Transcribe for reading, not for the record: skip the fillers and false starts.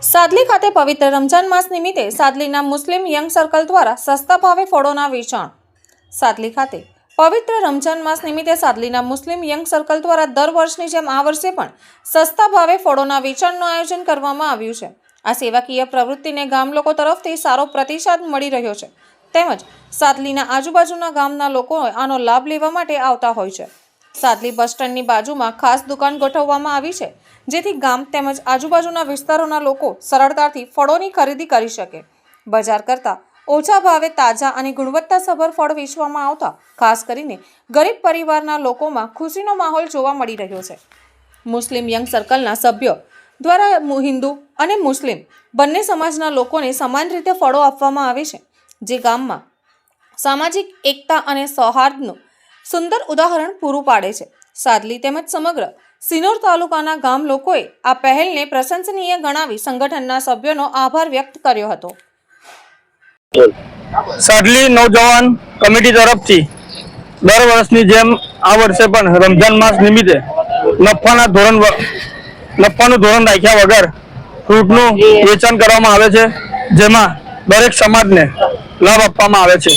સાદલી ખાતે પવિત્ર રમજાન માસ નિમિત્તે સાદલીના મુસ્લિમ યંગ સર્કલ દ્વારા સસ્તા ભાવે ફળોના વેચાણ. સાદલી ખાતે પવિત્ર રમજાન માસ નિમિત્તે સાદલીના મુસ્લિમ યંગ સર્કલ દ્વારા દર વર્ષની જેમ આ વર્ષે પણ સસ્તા ભાવે ફળોના વેચાણનું આયોજન કરવામાં આવ્યું છે. આ સેવાકીય પ્રવૃત્તિને ગામ લોકો તરફથી સારો પ્રતિસાદ મળી રહ્યો છે. તેમજ સાદલીના આજુબાજુના ગામના લોકો આનો લાભ લેવા માટે આવતા હોય છે. સાદલી બસ સ્ટેન્ડની બાજુમાં ખાસ દુકાન ગોઠવવામાં આવી છે, જેથી ગામ તેમજ આજુબાજુના વિસ્તારોના લોકો સરળતાથી ફળોની ખરીદી કરી શકે. બજાર કરતાં ઓછા ભાવે તાજા અને ગુણવત્તાસભર ફળ વેચવામાં આવતા ખાસ કરીને ગરીબ પરિવારના લોકોમાં ખુશીનો માહોલ જોવા મળી રહ્યો છે. મુસ્લિમ યંગ સર્કલના સભ્યો દ્વારા હિન્દુ અને મુસ્લિમ બંને સમાજના લોકોને સમાન રીતે ફળો આપવામાં આવે છે, જે ગામમાં સામાજિક એકતા અને સૌહાર્દનું સુંદર ઉદાહરણ પૂરું પાડે છે. સાદલી તેમજ સમગ્ર સિનોર તાલુકાના ગામ લોકોએ આ પહેલને પ્રશંસનીય ગણાવી સંગઠનના સભ્યોનો આભાર વ્યક્ત કર્યો હતો. સાદલી નવજવાન કમિટી તરફથી દર વર્ષની જેમ આ વર્ષે પણ રમજાન માસ નિમિત્તે નફાનું ધોરણ રાખ્યા વગર ફ્રૂટનું વેચાણ કરવામાં આવે છે, જેમાં દરેક સમાજને લાભ આપવામાં આવે છે.